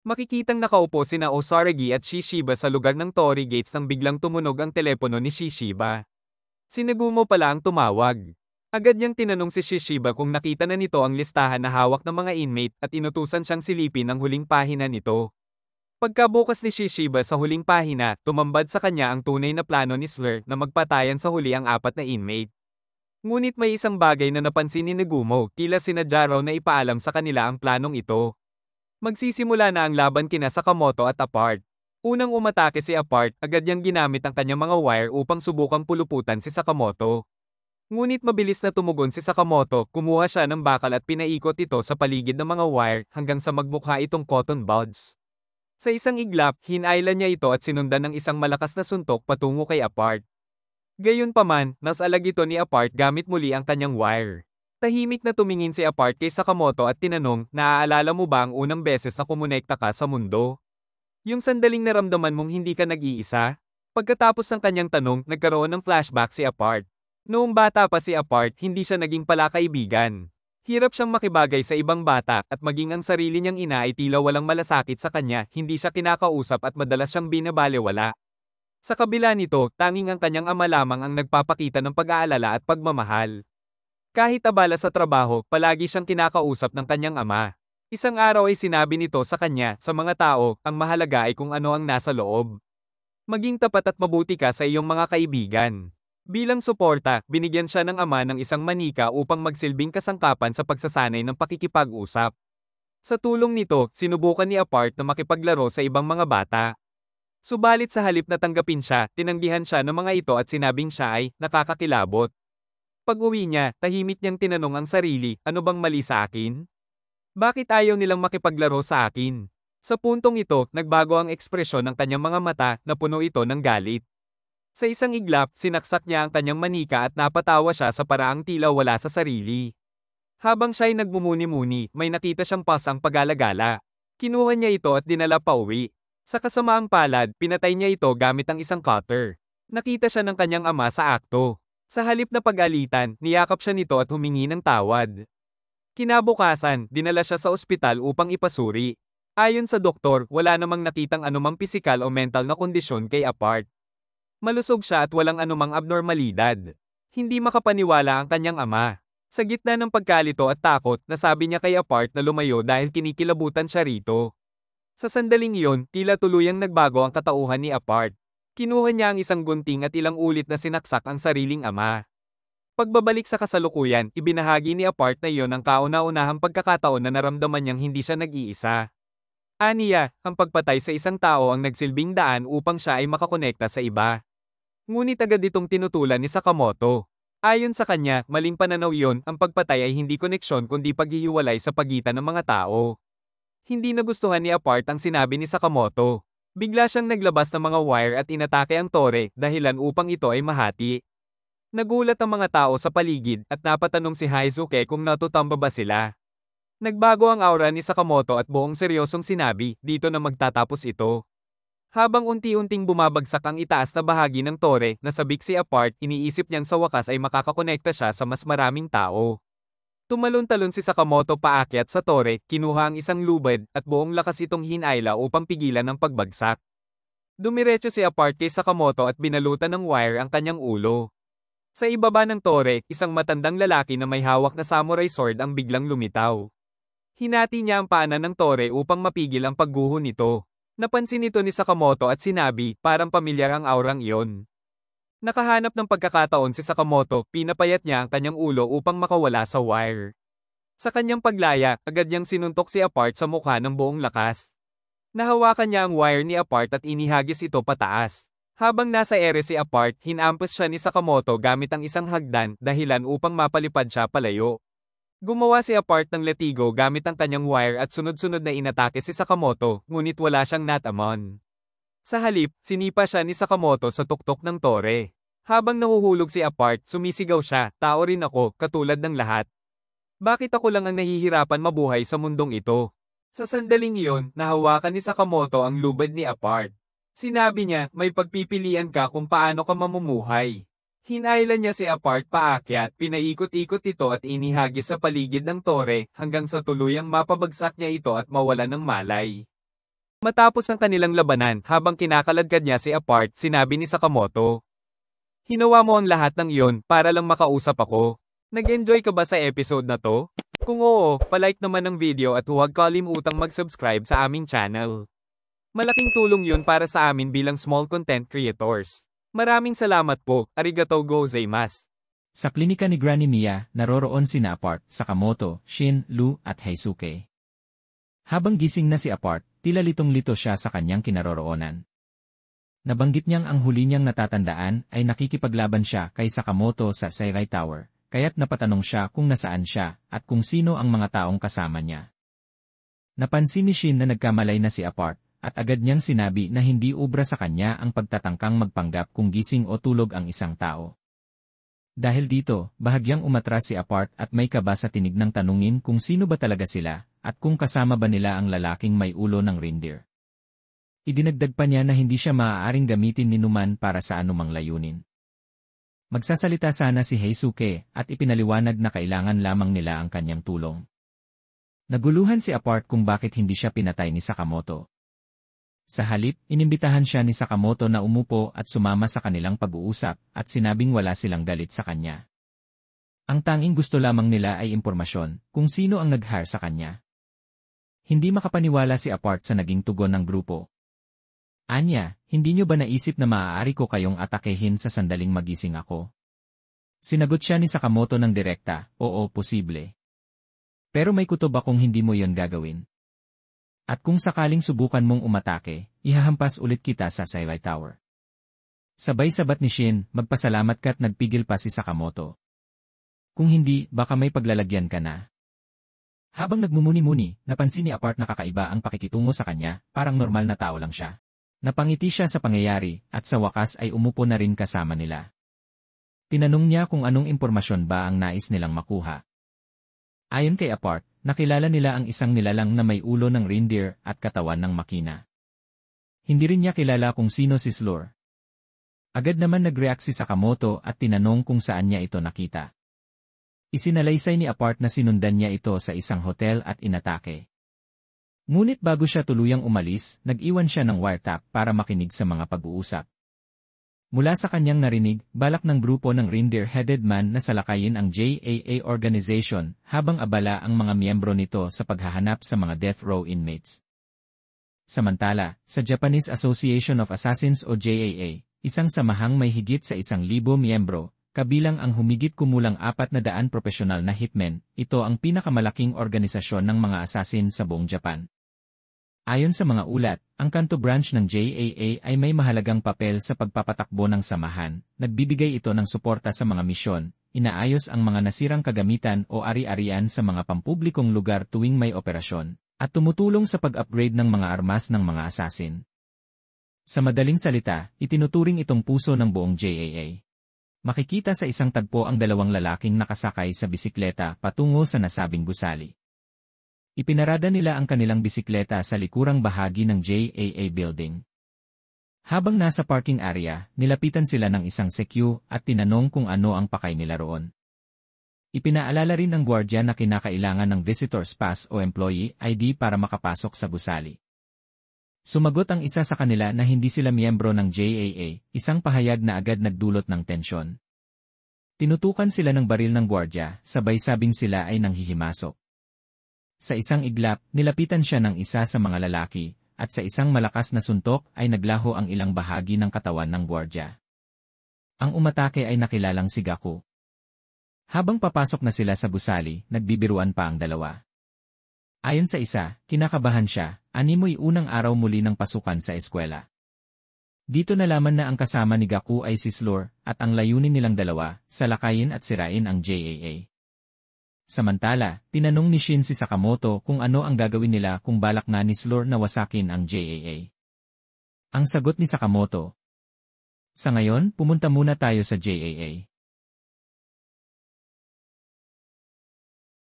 Makikitang nakaupo sina Osaragi at Shishiba sa lugar ng Torii Gates nang biglang tumunog ang telepono ni Shishiba. Si Nagumo pala ang tumawag. Agad niyang tinanong si Shishiba kung nakita na nito ang listahan na hawak ng mga inmate at inutusan siyang silipin ang huling pahina nito. Pagkabukas ni Shishiba sa huling pahina, tumambad sa kanya ang tunay na plano ni Slur na magpatayan sa huli ang 4 na inmate. Ngunit may isang bagay na napansin ni Nagumo, tila sinadya raw na ipaalam sa kanila ang planong ito. Magsisimula na ang laban kina Sakamoto at Apart. Unang umatake si Apart, agad niyang ginamit ang kanyang mga wire upang subukang puluputan si Sakamoto. Ngunit mabilis na tumugon si Sakamoto, kumuha siya ng bakal at pinaikot ito sa paligid ng mga wire hanggang sa magmukha itong cotton buds. Sa isang iglap, hinailan niya ito at sinundan ng isang malakas na suntok patungo kay Apart. Gayunpaman, nasalag ito ni Apart gamit muli ang kanyang wire. Tahimik na tumingin si Apart kay Sakamoto at tinanong, naaalala mo ba ang unang beses na kumonekta ka sa mundo? Yung sandaling naramdaman mong hindi ka nag-iisa? Pagkatapos ng kanyang tanong, nagkaroon ng flashback si Apart. Noong bata pa si Apart, hindi siya naging palakaibigan. Hirap siyang makibagay sa ibang bata at maging ang sarili niyang ina ay tila walang malasakit sa kanya, hindi siya kinakausap at madalas siyang binabalewala. Sa kabila nito, tanging ang kanyang ama lamang ang nagpapakita ng pag-aalala at pagmamahal. Kahit abala sa trabaho, palagi siyang kinakausap ng kanyang ama. Isang araw ay sinabi nito sa kanya, sa mga tao, ang mahalaga ay kung ano ang nasa loob. Maging tapat at mabuti ka sa iyong mga kaibigan. Bilang suporta, binigyan siya ng ama ng isang manika upang magsilbing kasangkapan sa pagsasanay ng pakikipag-usap. Sa tulong nito, sinubukan ni Apart na makipaglaro sa ibang mga bata. Subalit sa halip na tanggapin siya, tinanggihan siya ng mga ito at sinabing siya ay nakakakilabot. Pag-uwi niya, tahimik niyang tinanong ang sarili, ano bang mali sa akin? Bakit ayaw nilang makipaglaro sa akin? Sa puntong ito, nagbago ang ekspresyon ng kanyang mga mata na puno ito ng galit. Sa isang iglap, sinaksak niya ang kanyang manika at napatawa siya sa paraang tila wala sa sarili. Habang siya'y nagmumuni-muni, may nakita siyang pasang pag-alagala. Kinuha niya ito at dinala pa uwi. Sa kasamaang palad, pinatay niya ito gamit ang isang cutter. Nakita siya ng kanyang ama sa akto. Sa halip na pag-alitan, niyakap siya nito at humingi ng tawad. Kinabukasan, dinala siya sa ospital upang ipasuri. Ayon sa doktor, wala namang nakitang anumang pisikal o mental na kondisyon kay Apart. Malusog siya at walang anumang abnormalidad. Hindi makapaniwala ang kanyang ama. Sa gitna ng pagkalito at takot, nasabi niya kay Apart na lumayo dahil kinikilabutan siya rito. Sa sandaling iyon, tila tuluyang nagbago ang katauhan ni Apart. Kinuha niya ang isang gunting at ilang ulit na sinaksak ang sariling ama. Pagbabalik sa kasalukuyan, ibinahagi ni Apart na iyon ang kauna-unahang pagkakataon na naramdaman niyang hindi siya nag-iisa. Aniya, ang pagpatay sa isang tao ang nagsilbing daan upang siya ay makakonekta sa iba. Ngunit agad itong tinutulan ni Sakamoto. Ayon sa kanya, maling pananaw iyon, ang pagpatay ay hindi koneksyon kundi paghihiwalay sa pagitan ng mga tao. Hindi nagustuhan ni Apart ang sinabi ni Sakamoto. Bigla siyang naglabas ng mga wire at inatake ang tore, dahilan upang ito ay mahati. Nagulat ang mga tao sa paligid at napatanong si Haizuke kung natutamba ba sila. Nagbago ang aura ni Sakamoto at buong seryosong sinabi, dito na magtatapos ito. Habang unti-unting bumabagsak ang itaas na bahagi ng tore, nasabik si Apart, iniisip niyang sa wakas ay makakakonekta siya sa mas maraming tao. Tumalon-talon si Sakamoto paakyat sa tore, kinuha ang isang lubid at buong lakas itong hinayla upang pigilan ang pagbagsak. Dumiretso si Apart kay Sakamoto at binalutan ng wire ang kanyang ulo. Sa ibaba ng tore, isang matandang lalaki na may hawak na samurai sword ang biglang lumitaw. Hinati niya ang paanan ng tore upang mapigil ang pagguho nito. Napansin ito ni Sakamoto at sinabi, parang pamilyar ang aurang iyon. Nakahanap ng pagkakataon si Sakamoto, pinapayat niya ang kanyang ulo upang makawala sa wire. Sa kanyang paglaya, agad niyang sinuntok si Apart sa mukha ng buong lakas. Nahawakan niya ang wire ni Apart at inihagis ito pataas. Habang nasa ere si Apart, hinampas siya ni Sakamoto gamit ang isang hagdan, dahilan upang mapalipad siya palayo. Gumawa si Apart ng latigo gamit ang kanyang wire at sunod-sunod na inatake si Sakamoto, ngunit wala siyang natamon. Sa halip, sinipa siya ni Sakamoto sa tuktok ng tore. Habang nahuhulog si Apart, sumisigaw siya, tao rin ako, katulad ng lahat. Bakit ako lang ang nahihirapan mabuhay sa mundong ito? Sa sandaling iyon, nahawakan ni Sakamoto ang lubid ni Apart. Sinabi niya, may pagpipilian ka kung paano ka mamumuhay. Hinailan niya si Apart paakyat, pinaikot-ikot ito at inihagis sa paligid ng tore, hanggang sa tuluyang mapabagsak niya ito at mawala ng malay. Matapos ang kanilang labanan, habang kinakaladkad niya si Apart, sinabi ni Sakamoto. Hinawa mo ang lahat ng iyon para lang makausap ako. Nag-enjoy ka ba sa episode na to? Kung oo, palike naman ang video at huwag kalimutang mag-subscribe sa aming channel. Malaking tulong yun para sa amin bilang small content creators. Maraming salamat po, arigatou gozaimasu. Sa klinika ni Granny Mia, naroroon sina Apart, Sakamoto, Shin, Lu, at Heisuke. Habang gising na si Apart, tila litong-lito siya sa kanyang kinaroroonan. Nabanggit niyang ang huli niyang natatandaan ay nakikipaglaban siya kay Sakamoto sa Seirai Tower, kaya't napatanong siya kung nasaan siya at kung sino ang mga taong kasama niya. Napansin ni Shin na nagkamalay na si Apart, at agad niyang sinabi na hindi ubra sa kanya ang pagtatangkang magpanggap kung gising o tulog ang isang tao. Dahil dito, bahagyang umatras si Apart at may kaba sa tinig ng tanungin kung sino ba talaga sila, at kung kasama ba nila ang lalaking may ulo ng reindeer. Idinagdag pa niya na hindi siya maaaring gamitin ni Numan para sa anumang layunin. Magsasalita sana si Heisuke at ipinaliwanag na kailangan lamang nila ang kanyang tulong. Naguluhan si Apart kung bakit hindi siya pinatay ni Sakamoto. Sa halip, inimbitahan siya ni Sakamoto na umupo at sumama sa kanilang pag-uusap at sinabing wala silang galit sa kanya. Ang tanging gusto lamang nila ay impormasyon kung sino ang nag-hire sa kanya. Hindi makapaniwala si Apart sa naging tugon ng grupo. Anya, hindi niyo ba naisip na maaari ko kayong atakehin sa sandaling magising ako? Sinagot siya ni Sakamoto ng direkta, oo, posible. Pero may kutob akong hindi mo yon gagawin. At kung sakaling subukan mong umatake, ihahampas ulit kita sa Seirai Tower. Sabay sabat ni Shin, magpasalamat ka't nagpigil pa si Sakamoto. Kung hindi, baka may paglalagyan ka na. Habang nagmumuni-muni, napansin ni Apart na kakaiba ang pakikitungo sa kanya, parang normal na tao lang siya. Napangiti siya sa pangyayari, at sa wakas ay umupo na rin kasama nila. Tinanong niya kung anong impormasyon ba ang nais nilang makuha. Ayon kay Apart, nakilala nila ang isang nilalang na may ulo ng reindeer at katawan ng makina. Hindi rin niya kilala kung sino si Slur. Agad naman nag-react si Sakamoto at tinanong kung saan niya ito nakita. Isinalaysay ni Apart na sinundan niya ito sa isang hotel at inatake. Ngunit bago siya tuluyang umalis, nag-iwan siya ng wiretap para makinig sa mga pag-uusap. Mula sa kanyang narinig, balak ng grupo ng reindeer-headed man na salakayin ang JAA organization habang abala ang mga miyembro nito sa paghahanap sa mga death row inmates. Samantala, sa Japanese Association of Assassins o JAA, isang samahang may higit sa 1,000 miyembro, kabilang ang humigit kumulang 400 profesional na hitmen, ito ang pinakamalaking organisasyon ng mga assassin sa buong Japan. Ayon sa mga ulat, ang Kanto branch ng JAA ay may mahalagang papel sa pagpapatakbo ng samahan, nagbibigay ito ng suporta sa mga misyon, inaayos ang mga nasirang kagamitan o ari-arian sa mga pampublikong lugar tuwing may operasyon, at tumutulong sa pag-upgrade ng mga armas ng mga assassin. Sa madaling salita, itinuturing itong puso ng buong JAA. Makikita sa isang tagpo ang dalawang lalaking nakasakay sa bisikleta patungo sa nasabing gusali. Ipinarada nila ang kanilang bisikleta sa likurang bahagi ng JAA building. Habang nasa parking area, nilapitan sila ng isang sekyu at tinanong kung ano ang pakay nila roon. Ipinaalala rin ng gwardiya na kinakailangan ng visitor's pass o employee ID para makapasok sa gusali. Sumagot ang isa sa kanila na hindi sila miyembro ng JAA, isang pahayag na agad nagdulot ng tensyon. Tinutukan sila ng baril ng gwardiya, sabay sabing sila ay nanghihimasok. Sa isang iglap, nilapitan siya ng isa sa mga lalaki, at sa isang malakas na suntok ay naglaho ang ilang bahagi ng katawan ng gwardiya. Ang umatake ay nakilalang si Gaku. Habang papasok na sila sa gusali, nagbibiruan pa ang dalawa. Ayon sa isa, kinakabahan siya, animoy unang araw muli ng pasukan sa eskwela. Dito nalaman na ang kasama ni Gaku ay si Slur, at ang layunin nilang dalawa, salakayin at sirain ang JAA. Samantala, tinanong ni Shin si Sakamoto kung ano ang gagawin nila kung balak na ni Slur na wasakin ang JAA. Ang sagot ni Sakamoto, sa ngayon, pumunta muna tayo sa JAA.